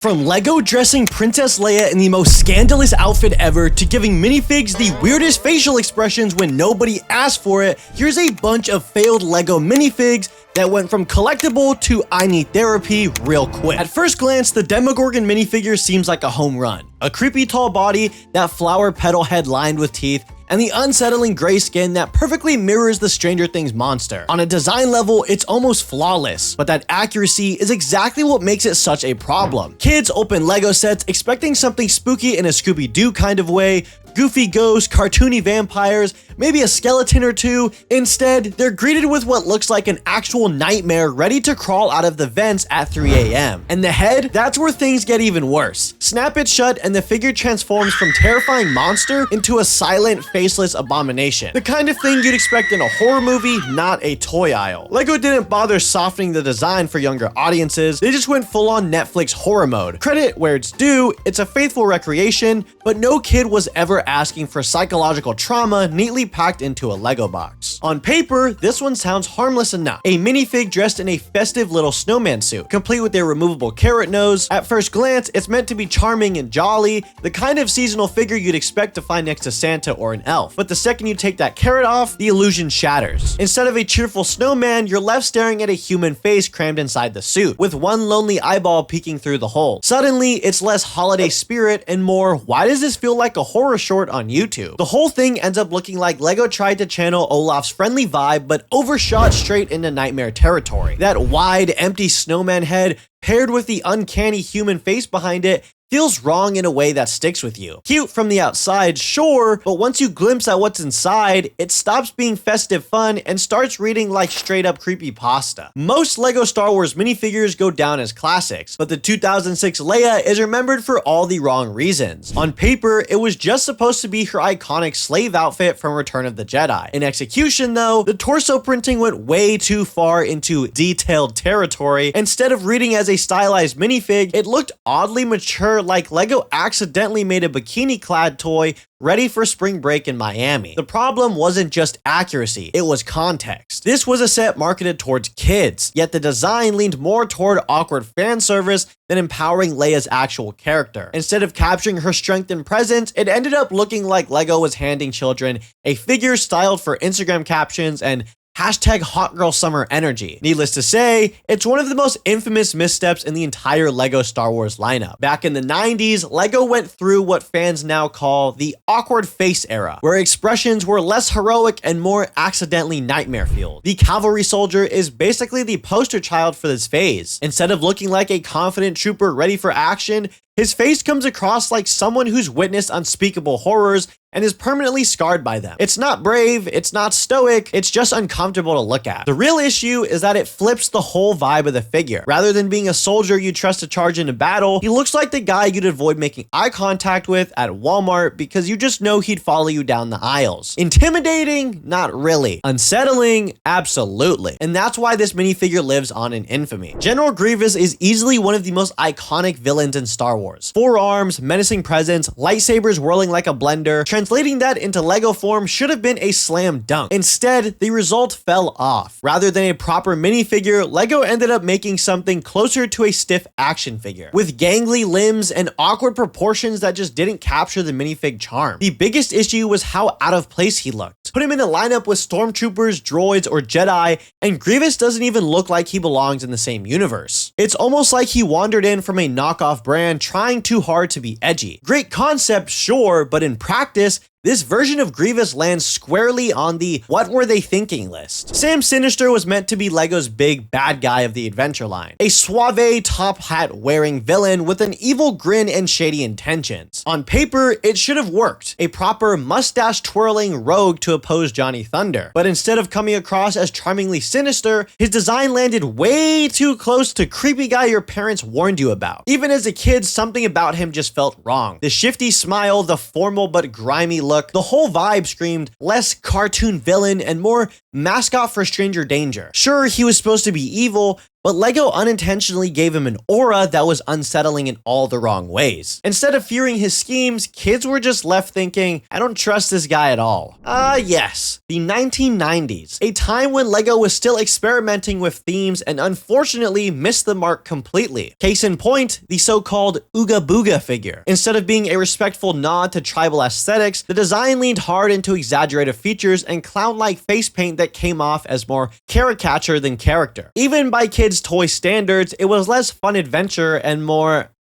From LEGO dressing Princess Leia in the most scandalous outfit ever to giving minifigs the weirdest facial expressions when nobody asked for it, here's a bunch of failed LEGO minifigs that went from collectible to I need therapy real quick. At first glance, the Demogorgon minifigure seems like a home run. A creepy tall body, that flower petal head lined with teeth, and the unsettling gray skin that perfectly mirrors the Stranger Things monster. On a design level, it's almost flawless, but that accuracy is exactly what makes it such a problem. Kids open LEGO sets expecting something spooky in a Scooby-Doo kind of way, goofy ghosts, cartoony vampires, maybe a skeleton or two. Instead, they're greeted with what looks like an actual nightmare ready to crawl out of the vents at 3 a.m. And the head, that's where things get even worse. Snap it shut and the figure transforms from terrifying monster into a silent, faceless abomination. The kind of thing you'd expect in a horror movie, not a toy aisle. LEGO didn't bother softening the design for younger audiences, they just went full-on Netflix horror mode. Credit where it's due, it's a faithful recreation, but no kid was ever asking for psychological trauma neatly packed into a LEGO box. On paper, this one sounds harmless enough. A minifig dressed in a festive little snowman suit, complete with a removable carrot nose. At first glance, it's meant to be charming and jolly, the kind of seasonal figure you'd expect to find next to Santa or an elf. But the second you take that carrot off, the illusion shatters. Instead of a cheerful snowman, you're left staring at a human face crammed inside the suit, with one lonely eyeball peeking through the hole. Suddenly, it's less holiday spirit and more, why does this feel like a horror short on YouTube? The whole thing ends up looking like LEGO tried to channel Olaf's friendly vibe, but overshot straight into nightmare territory. That wide, empty snowman head, paired with the uncanny human face behind it, feels wrong in a way that sticks with you. Cute from the outside, sure, but once you glimpse at what's inside, it stops being festive fun and starts reading like straight up creepypasta. Most LEGO Star Wars minifigures go down as classics, but the 2006 Leia is remembered for all the wrong reasons. On paper, it was just supposed to be her iconic slave outfit from Return of the Jedi. In execution though, the torso printing went way too far into detailed territory. Instead of reading as a stylized minifig, it looked oddly mature, like LEGO accidentally made a bikini-clad toy ready for spring break in Miami. The problem wasn't just accuracy, it was context. This was a set marketed towards kids, yet the design leaned more toward awkward fan service than empowering Leia's actual character. Instead of capturing her strength and presence, it ended up looking like LEGO was handing children a figure styled for Instagram captions and hashtag hot girl summer energy. Needless to say, it's one of the most infamous missteps in the entire LEGO Star Wars lineup. Back in the 90s, LEGO went through what fans now call the awkward face era, where expressions were less heroic and more accidentally nightmare-fueled. The cavalry soldier is basically the poster child for this phase. Instead of looking like a confident trooper ready for action, his face comes across like someone who's witnessed unspeakable horrors and is permanently scarred by them. It's not brave, it's not stoic, it's just uncomfortable to look at. The real issue is that it flips the whole vibe of the figure. Rather than being a soldier you trust to charge into battle, he looks like the guy you'd avoid making eye contact with at Walmart because you just know he'd follow you down the aisles. Intimidating? Not really. Unsettling? Absolutely. And that's why this minifigure lives on in infamy. General Grievous is easily one of the most iconic villains in Star Wars. 4 arms, menacing presence, lightsabers whirling like a blender. Translating that into LEGO form should have been a slam dunk. Instead, the result fell off. Rather than a proper minifigure, LEGO ended up making something closer to a stiff action figure, with gangly limbs and awkward proportions that just didn't capture the minifig charm. The biggest issue was how out of place he looked. Put him in a lineup with stormtroopers, droids, or Jedi, and Grievous doesn't even look like he belongs in the same universe. It's almost like he wandered in from a knockoff brand trying too hard to be edgy. Great concept, sure, but in practice, this version of Grievous lands squarely on the what were they thinking list. Sam Sinister was meant to be LEGO's big bad guy of the adventure line, a suave top hat wearing villain with an evil grin and shady intentions. On paper, it should have worked, a proper mustache twirling rogue to oppose Johnny Thunder. But instead of coming across as charmingly sinister, his design landed way too close to creepy guy your parents warned you about. Even as a kid, something about him just felt wrong. The shifty smile, the formal but grimy look, the whole vibe screamed less cartoon villain and more mascot for stranger danger. Sure, he was supposed to be evil, But LEGO unintentionally gave him an aura that was unsettling in all the wrong ways. Instead of fearing his schemes, kids were just left thinking, I don't trust this guy at all. Yes, the 1990s, a time when LEGO was still experimenting with themes and unfortunately missed the mark completely. Case in point, the so-called Ooga Booga figure. Instead of being a respectful nod to tribal aesthetics, the design leaned hard into exaggerated features and clown-like face paint that came off as more caricature than character. Even by kids' toy standards, it was less fun adventure and more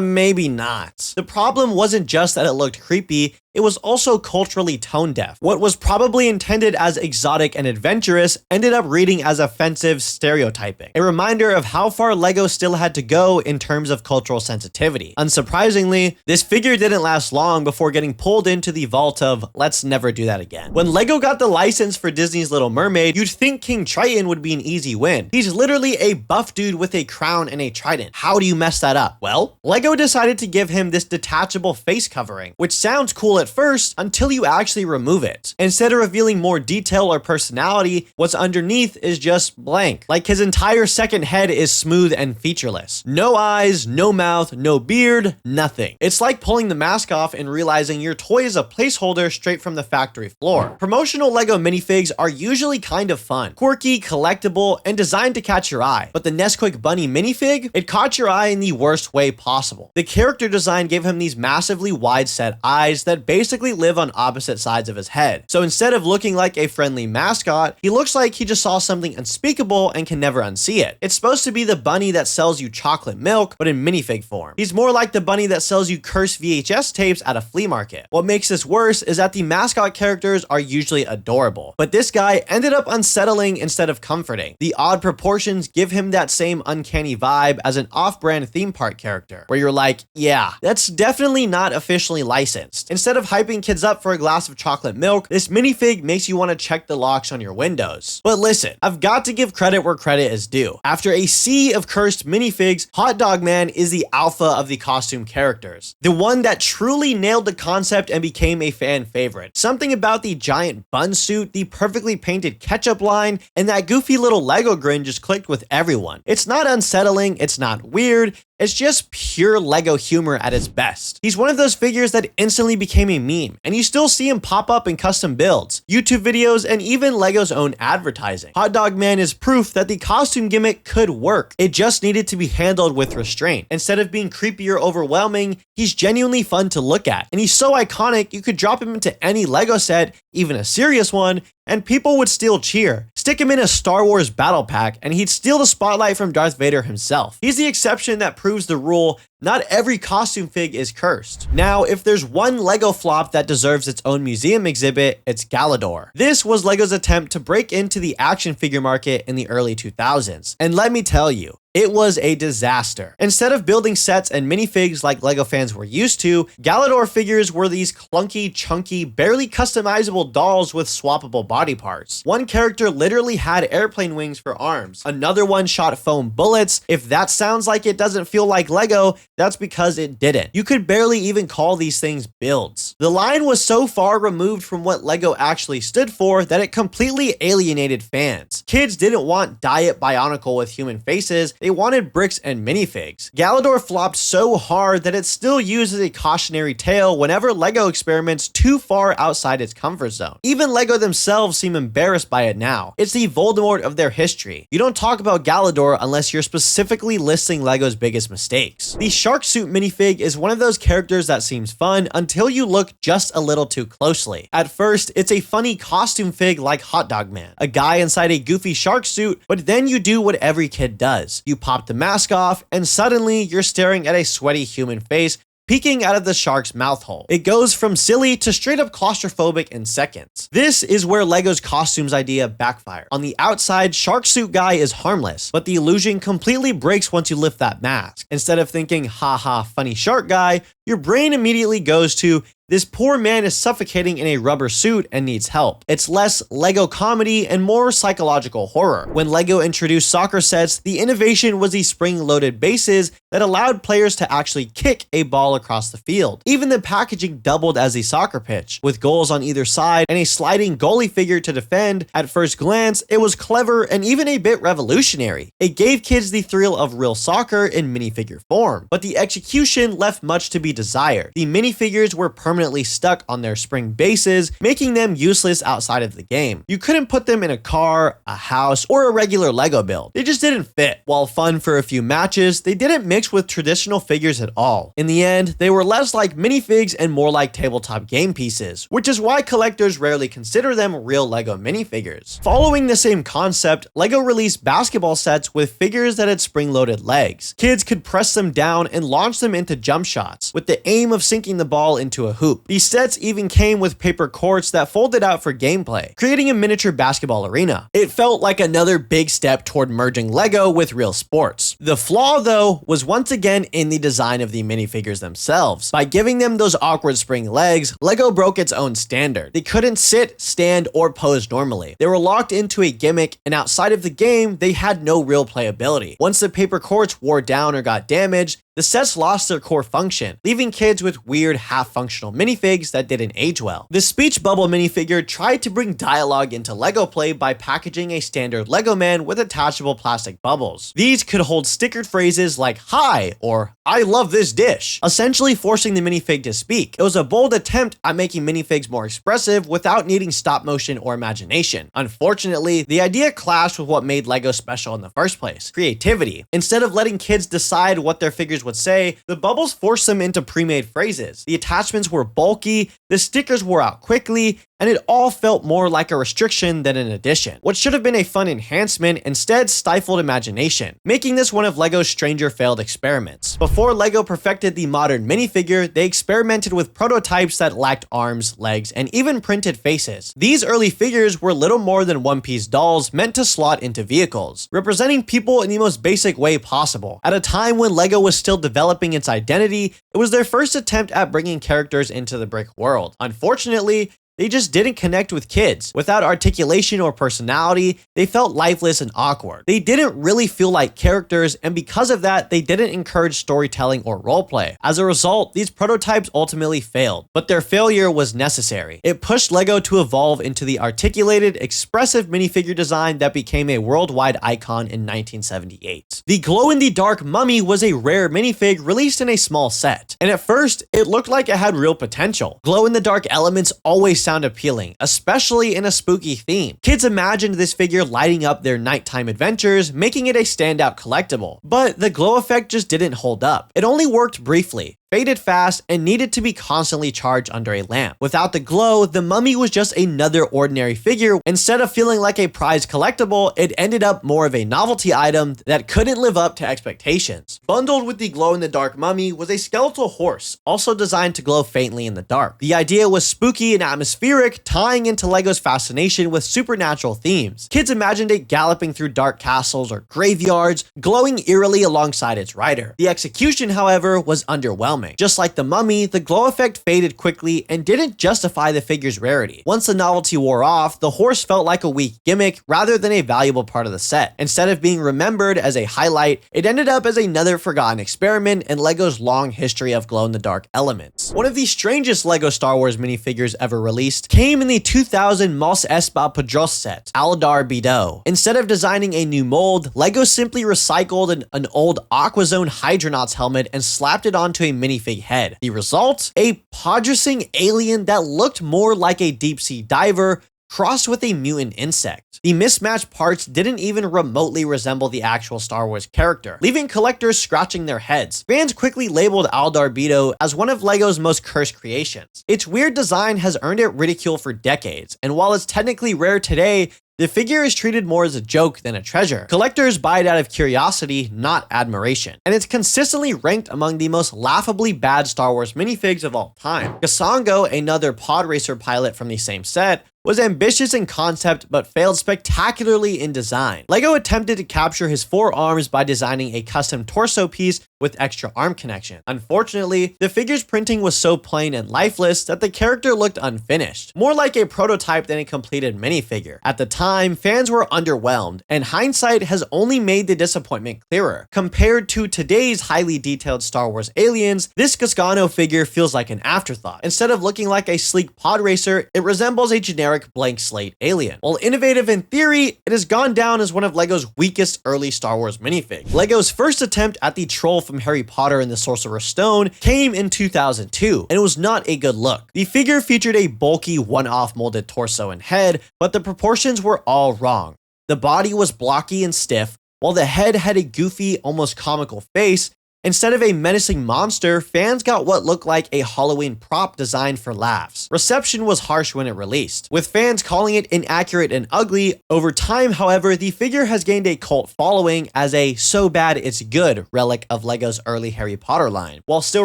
maybe not. The problem wasn't just that it looked creepy, it was also culturally tone deaf. What was probably intended as exotic and adventurous ended up reading as offensive stereotyping. A reminder of how far LEGO still had to go in terms of cultural sensitivity. Unsurprisingly, this figure didn't last long before getting pulled into the vault of let's never do that again. When LEGO got the license for Disney's Little Mermaid, you'd think King Triton would be an easy win. He's literally a buff dude with a crown and a trident. How do you mess that up? Well, LEGO decided to give him this detachable face covering, which sounds cool at first until you actually remove it. Instead of revealing more detail or personality, what's underneath is just blank. Like his entire second head is smooth and featureless. No eyes, no mouth, no beard, nothing. It's like pulling the mask off and realizing your toy is a placeholder straight from the factory floor. Promotional LEGO minifigs are usually kind of fun, quirky, collectible, and designed to catch your eye. But the Nesquik bunny minifig, it caught your eye in the worst way possible. The character design gave him these massively wide set eyes that basically live on opposite sides of his head. So instead of looking like a friendly mascot, he looks like he just saw something unspeakable and can never unsee it. It's supposed to be the bunny that sells you chocolate milk, but in minifig form. He's more like the bunny that sells you cursed VHS tapes at a flea market. What makes this worse is that the mascot characters are usually adorable, but this guy ended up unsettling instead of comforting. The odd proportions give him that same uncanny vibe as an off-brand theme park character, where you're like, yeah, that's definitely not officially licensed. Instead of hyping kids up for a glass of chocolate milk, this minifig makes you want to check the locks on your windows. But listen, I've got to give credit where credit is due. After a sea of cursed minifigs, Hot Dog Man is the alpha of the costume characters. The one that truly nailed the concept and became a fan favorite. Something about the giant bun suit, the perfectly painted ketchup line, and that goofy little Lego grin just clicked with everyone. It's not unsettling, it's not weird, it's just pure LEGO humor at its best. He's one of those figures that instantly became a meme, and you still see him pop up in custom builds, YouTube videos, and even LEGO's own advertising. Hot Dog Man is proof that the costume gimmick could work. It just needed to be handled with restraint. Instead of being creepy or overwhelming, he's genuinely fun to look at. And he's so iconic, you could drop him into any LEGO set, even a serious one, and people would still cheer. Stick him in a Star Wars battle pack, and he'd steal the spotlight from Darth Vader himself. He's the exception that proves the rule. Not every costume fig is cursed. Now, if there's one LEGO flop that deserves its own museum exhibit, it's Galidor. This was LEGO's attempt to break into the action figure market in the early 2000s. And let me tell you, it was a disaster. Instead of building sets and minifigs like LEGO fans were used to, Galidor figures were these clunky, chunky, barely customizable dolls with swappable body parts. One character literally had airplane wings for arms. Another one shot foam bullets. If that sounds like it doesn't feel like LEGO, that's because it didn't. You could barely even call these things builds. The line was so far removed from what LEGO actually stood for that it completely alienated fans. Kids didn't want Diet Bionicle with human faces, they wanted bricks and minifigs. Galidor flopped so hard that it's still used as a cautionary tale whenever LEGO experiments too far outside its comfort zone. Even LEGO themselves seem embarrassed by it now. It's the Voldemort of their history. You don't talk about Galidor unless you're specifically listing LEGO's biggest mistakes. The Shark Suit minifig is one of those characters that seems fun until you look just a little too closely. At first, it's a funny costume fig like Hot Dog Man, a guy inside a goofy shark suit, but then you do what every kid does. You pop the mask off, and suddenly you're staring at a sweaty human face peeking out of the shark's mouth hole. It goes from silly to straight up claustrophobic in seconds. This is where LEGO's costumes idea backfired. On the outside, Shark Suit Guy is harmless, but the illusion completely breaks once you lift that mask. Instead of thinking, haha, funny shark guy, your brain immediately goes to, This poor man is suffocating in a rubber suit and needs help. It's less LEGO comedy and more psychological horror. When LEGO introduced soccer sets, the innovation was the spring-loaded bases that allowed players to actually kick a ball across the field. Even the packaging doubled as a soccer pitch, with goals on either side and a sliding goalie figure to defend. At first glance, it was clever and even a bit revolutionary. It gave kids the thrill of real soccer in minifigure form, but the execution left much to be desired. The minifigures were permanently stuck on their spring bases, making them useless outside of the game. You couldn't put them in a car, a house, or a regular LEGO build. They just didn't fit. While fun for a few matches, they didn't mix with traditional figures at all. In the end, they were less like minifigs and more like tabletop game pieces, which is why collectors rarely consider them real LEGO minifigures. Following the same concept, LEGO released basketball sets with figures that had spring-loaded legs. Kids could press them down and launch them into jump shots, with the aim of sinking the ball into a hoop. These sets even came with paper courts that folded out for gameplay, creating a miniature basketball arena. It felt like another big step toward merging LEGO with real sports. The flaw, though, was once again in the design of the minifigures themselves. By giving them those awkward spring legs, LEGO broke its own standard. They couldn't sit, stand, or pose normally. They were locked into a gimmick, and outside of the game, they had no real playability. Once the paper courts wore down or got damaged, the sets lost their core function, leaving kids with weird half-functional minifigs that didn't age well. The speech bubble minifigure tried to bring dialogue into LEGO play by packaging a standard LEGO man with attachable plastic bubbles. These could hold stickered phrases like "Hi" or "I love this dish," essentially forcing the minifig to speak. It was a bold attempt at making minifigs more expressive without needing stop motion or imagination. Unfortunately, the idea clashed with what made LEGO special in the first place: creativity. Instead of letting kids decide what their figures would say, the bubbles forced them into pre-made phrases. The attachments were bulky, the stickers wore out quickly, and it all felt more like a restriction than an addition. What should have been a fun enhancement instead stifled imagination, making this one of LEGO's stranger failed experiments. Before LEGO perfected the modern minifigure, they experimented with prototypes that lacked arms, legs, and even printed faces. These early figures were little more than one-piece dolls meant to slot into vehicles, representing people in the most basic way possible. At a time when LEGO was still developing its identity, it was their first attempt at bringing characters into the brick world. Unfortunately, they just didn't connect with kids. Without articulation or personality, they felt lifeless and awkward. They didn't really feel like characters, and because of that, they didn't encourage storytelling or roleplay. As a result, these prototypes ultimately failed, but their failure was necessary. It pushed LEGO to evolve into the articulated, expressive minifigure design that became a worldwide icon in 1978. The glow-in-the-dark mummy was a rare minifig released in a small set, and at first, it looked like it had real potential. Glow-in-the-dark elements always sound appealing, especially in a spooky theme. Kids imagined this figure lighting up their nighttime adventures, making it a standout collectible. But the glow effect just didn't hold up. It only worked briefly, faded fast, and needed to be constantly charged under a lamp. Without the glow, the mummy was just another ordinary figure. Instead of feeling like a prized collectible, it ended up more of a novelty item that couldn't live up to expectations. Bundled with the glow-in-the-dark mummy was a skeletal horse, also designed to glow faintly in the dark. The idea was spooky and atmospheric, tying into LEGO's fascination with supernatural themes. Kids imagined it galloping through dark castles or graveyards, glowing eerily alongside its rider. The execution, however, was underwhelming. Just like the mummy, the glow effect faded quickly and didn't justify the figure's rarity. Once the novelty wore off, the horse felt like a weak gimmick rather than a valuable part of the set. Instead of being remembered as a highlight, it ended up as another forgotten experiment in LEGO's long history of glow-in-the-dark elements. One of the strangest LEGO Star Wars minifigures ever released came in the 2000 Mos Espa Padros set, Galidor Bido. Instead of designing a new mold, LEGO simply recycled an old Aquazone Hydronauts helmet and slapped it onto a minifig head. The result? A podressing alien that looked more like a deep-sea diver crossed with a mutant insect. The mismatched parts didn't even remotely resemble the actual Star Wars character, leaving collectors scratching their heads. Fans quickly labeled Galidor Bido as one of LEGO's most cursed creations. Its weird design has earned it ridicule for decades, and while it's technically rare today, the figure is treated more as a joke than a treasure. Collectors buy it out of curiosity, not admiration. And it's consistently ranked among the most laughably bad Star Wars minifigs of all time. Gasango, another pod racer pilot from the same set, was ambitious in concept but failed spectacularly in design. LEGO attempted to capture his 4 arms by designing a custom torso piece with extra arm connection. Unfortunately, the figure's printing was so plain and lifeless that the character looked unfinished, more like a prototype than a completed minifigure. At the time, fans were underwhelmed, and hindsight has only made the disappointment clearer. Compared to today's highly detailed Star Wars aliens, this Gasgano figure feels like an afterthought. Instead of looking like a sleek pod racer, it resembles a generic blank slate alien. While innovative in theory, it has gone down as one of LEGO's weakest early Star Wars minifigs. LEGO's first attempt at the troll from Harry Potter and the Sorcerer's Stone came in 2002, and it was not a good look. The figure featured a bulky one-off molded torso and head, but the proportions were all wrong. The body was blocky and stiff, while the head had a goofy, almost comical face. Instead of a menacing monster, fans got what looked like a Halloween prop designed for laughs. Reception was harsh when it released, with fans calling it inaccurate and ugly. Over time, however, the figure has gained a cult following as a so bad it's good relic of LEGO's early Harry Potter line. While still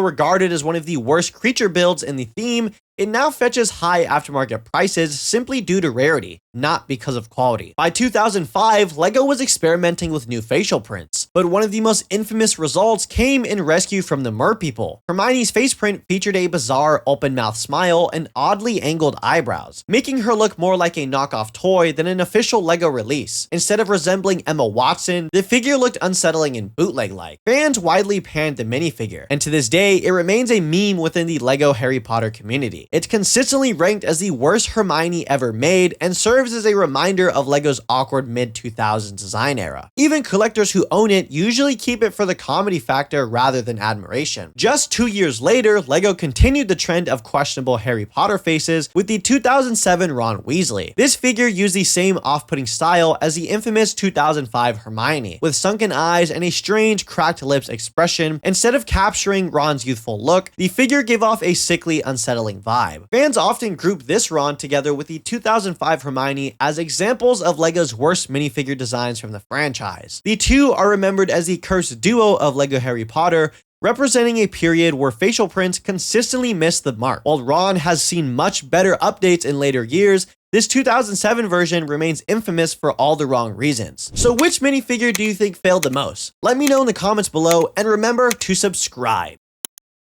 regarded as one of the worst creature builds in the theme, it now fetches high aftermarket prices simply due to rarity, not because of quality. By 2005, LEGO was experimenting with new facial prints, but one of the most infamous results came in Rescue from the Merpeople. Hermione's face print featured a bizarre open-mouthed smile and oddly angled eyebrows, making her look more like a knockoff toy than an official LEGO release. Instead of resembling Emma Watson, the figure looked unsettling and bootleg-like. Fans widely panned the minifigure, and to this day, it remains a meme within the LEGO Harry Potter community. It's consistently ranked as the worst Hermione ever made and serves as a reminder of LEGO's awkward mid-2000s design era. Even collectors who own it usually keep it for the comedy factor rather than admiration. Just 2 years later, LEGO continued the trend of questionable Harry Potter faces with the 2007 Ron Weasley. This figure used the same off-putting style as the infamous 2005 Hermione, with sunken eyes and a strange cracked lips expression. Instead of capturing Ron's youthful look, the figure gave off a sickly, unsettling vibe. Fans often group this Ron together with the 2005 Hermione as examples of LEGO's worst minifigure designs from the franchise. The two are remembered as the cursed duo of LEGO Harry Potter, representing a period where facial prints consistently missed the mark. While Ron has seen much better updates in later years, this 2007 version remains infamous for all the wrong reasons. So which minifigure do you think failed the most? Let me know in the comments below, and remember to subscribe.